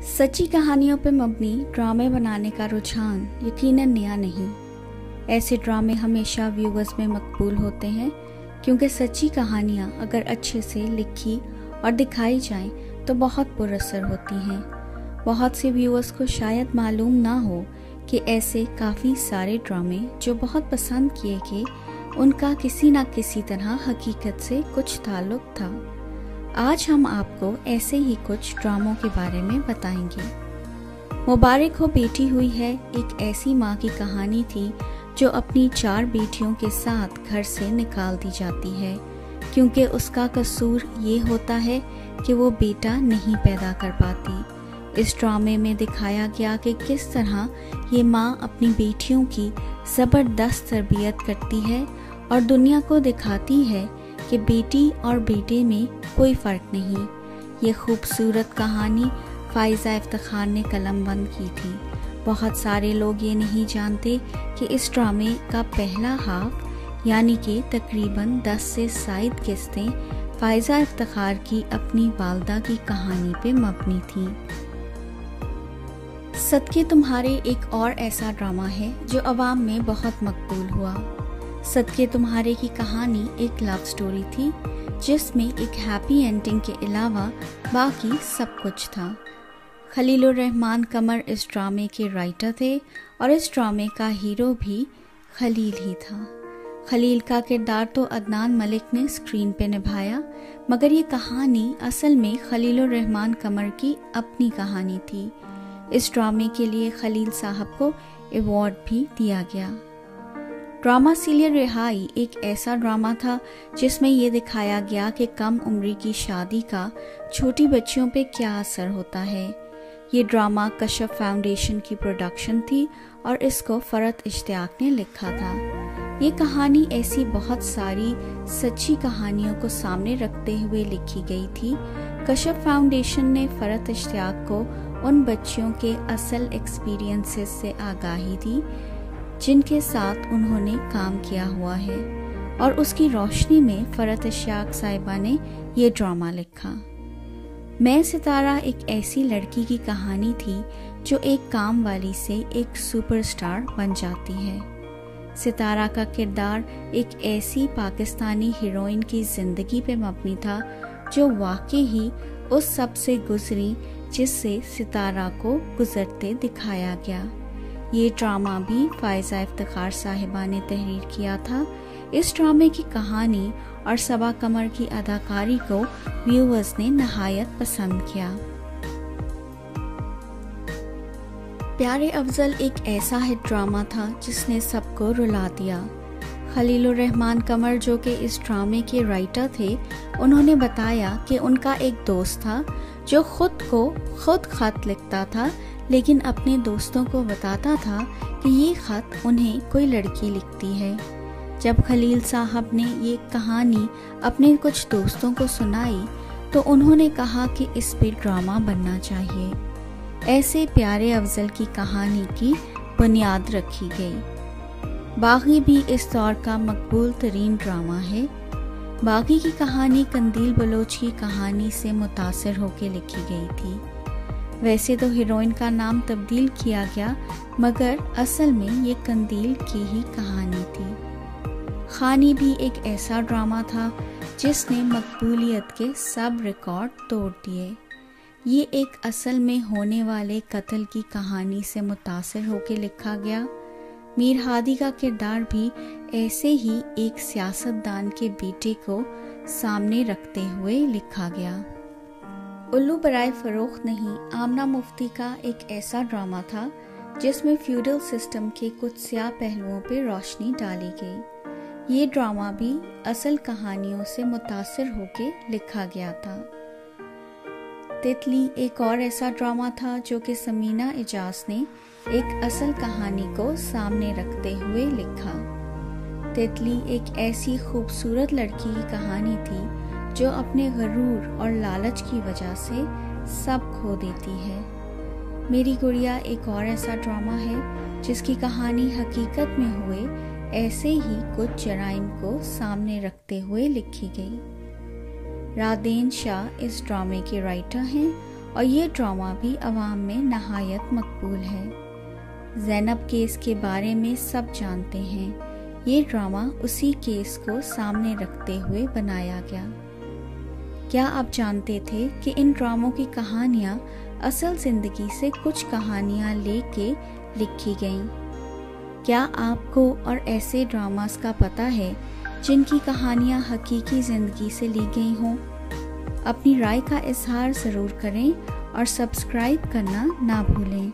सच्ची कहानियों पर मबनी ड्रामे बनाने का रुझान यकीनन नया नहीं। ऐसे ड्रामे हमेशा व्यूअर्स में मकबूल होते हैं क्योंकि सच्ची कहानियाँ अगर अच्छे से लिखी और दिखाई जाएं तो बहुत पुरअसर होती हैं। बहुत से व्यूअर्स को शायद मालूम ना हो कि ऐसे काफ़ी सारे ड्रामे जो बहुत पसंद किए गए उनका किसी न किसी तरह हकीकत से कुछ ताल्लुक था। आज हम आपको ऐसे ही कुछ ड्रामों के बारे में बताएंगे। मुबारक हो बेटी हुई है एक ऐसी माँ की कहानी थी जो अपनी 4 बेटियों के साथ घर से निकाल दी जाती है क्योंकि उसका कसूर ये होता है कि वो बेटा नहीं पैदा कर पाती। इस ड्रामे में दिखाया गया कि किस तरह ये माँ अपनी बेटियों की ज़बरदस्त तरबियत करती है और दुनिया को दिखाती है कि बेटी और बेटे में कोई फ़र्क नहीं। ये खूबसूरत कहानी फ़ाइज़ा इफ्तिखार ने कलमबंद की थी। बहुत सारे लोग ये नहीं जानते कि इस ड्रामे का पहला हाफ यानी कि तकरीबन 10 से ज़ायद किस्तें फ़ाइज़ा इफ्तिखार की अपनी वालदा की कहानी पे मबनी थी। सदके तुम्हारे एक और ऐसा ड्रामा है जो अवाम में बहुत मकबूल हुआ। सदके तुम्हारे की कहानी एक लव स्टोरी थी जिसमें एक हैप्पी एंडिंग के अलावा बाकी सब कुछ था। खलीलुर रहमान कमर इस ड्रामे के राइटर थे और इस ड्रामे का हीरो भी खलील ही था। खलील का किरदार तो अदनान मलिक ने स्क्रीन पे निभाया, मगर ये कहानी असल में खलीलुर रहमान कमर की अपनी कहानी थी। इस ड्रामे के लिए खलील साहब को अवार्ड भी दिया गया। ड्रामा सीरियल रिहाई एक ऐसा ड्रामा था जिसमें यह दिखाया गया कि कम उम्री की शादी का छोटी बच्चियों पे क्या असर होता है। ये ड्रामा कशफ फाउंडेशन की प्रोडक्शन थी और इसको फरत इश्तियाक ने लिखा था। ये कहानी ऐसी बहुत सारी सच्ची कहानियों को सामने रखते हुए लिखी गई थी। कशफ फाउंडेशन ने फरत इश्तियाक को उन बच्चियों के असल एक्सपीरियंसेस से आगाही दी जिनके साथ उन्होंने काम किया हुआ है और उसकी रोशनी में फरत इश्तियाक साहिबा ने ये ड्रामा लिखा। मैं सितारा एक ऐसी लड़की की कहानी थी जो एक काम वाली से एक सुपरस्टार बन जाती है। सितारा का किरदार एक ऐसी पाकिस्तानी हीरोइन की जिंदगी पे मबनी था जो वाकई ही उस सब से गुजरी जिससे सितारा को गुजरते दिखाया गया। ये ड्रामा भी फ़ाइज़ा इफ्तिखार साहिबा ने तहरीर किया था। इस ड्रामे की कहानी और सबा कमर की अदाकारी को व्यूअर्स ने नहायत पसंद किया। प्यारे अफजल एक ऐसा हिट ड्रामा था जिसने सबको रुला दिया। खलीलुर रहमान कमर जो कि इस ड्रामे के राइटर थे, उन्होंने बताया कि उनका एक दोस्त था जो खुद खत लिखता था लेकिन अपने दोस्तों को बताता था कि ये खत उन्हें कोई लड़की लिखती है। जब खलील साहब ने ये कहानी अपने कुछ दोस्तों को सुनाई तो उन्होंने कहा कि इस पे ड्रामा बनना चाहिए। ऐसे प्यारे अफजल की कहानी की बुनियाद रखी गई। बागी भी इस दौर का मकबूल तरीन ड्रामा है। बागी की कहानी कंदील बलोच की कहानी से मुतासिर होकर लिखी गई थी। वैसे तो हीरोइन का नाम तब्दील किया गया मगर असल में ये कंदील की ही कहानी थी। खानी भी एक ऐसा ड्रामा था जिसने मकबूलियत के सब रिकॉर्ड तोड़ दिए। ये एक असल में होने वाले कत्ल की कहानी से मुतासिर होकर लिखा गया। मीर हादी का किरदार भी ऐसे ही एक सियासतदान के बेटे को सामने रखते हुए लिखा गया। उल्लू बराए फरोख्त नहीं आमना मुफ्ती का एक ऐसा ड्रामा था जिसमें फ्यूडल सिस्टम के कुछ स्याह पहलुओं पर रोशनी डाली गई। ये ड्रामा भी असल कहानियों से मुतासिर होकर लिखा गया था। तितली एक और ऐसा ड्रामा था जो कि समीना इजाज ने एक असल कहानी को सामने रखते हुए लिखा। तितली एक ऐसी खूबसूरत लड़की की कहानी थी जो अपने गरूर और लालच की वजह से सब खो देती है। मेरी गुड़िया एक और ऐसा ड्रामा है जिसकी कहानी हकीकत में हुए ऐसे ही कुछ जराइम को सामने रखते हुए लिखी गई। रादेन शाह इस ड्रामे के राइटर हैं और ये ड्रामा भी अवाम में नहायत मकबूल है। ज़ैनब केस के बारे में सब जानते हैं। ये ड्रामा उसी केस को सामने रखते हुए बनाया गया। क्या आप जानते थे कि इन ड्रामों की कहानियाँ असल ज़िंदगी से कुछ कहानियाँ लेके लिखी गईं? क्या आपको और ऐसे ड्रामास का पता है जिनकी कहानियाँ हकीकी ज़िंदगी से ली गई हों? अपनी राय का इजहार ज़रूर करें और सब्सक्राइब करना ना भूलें।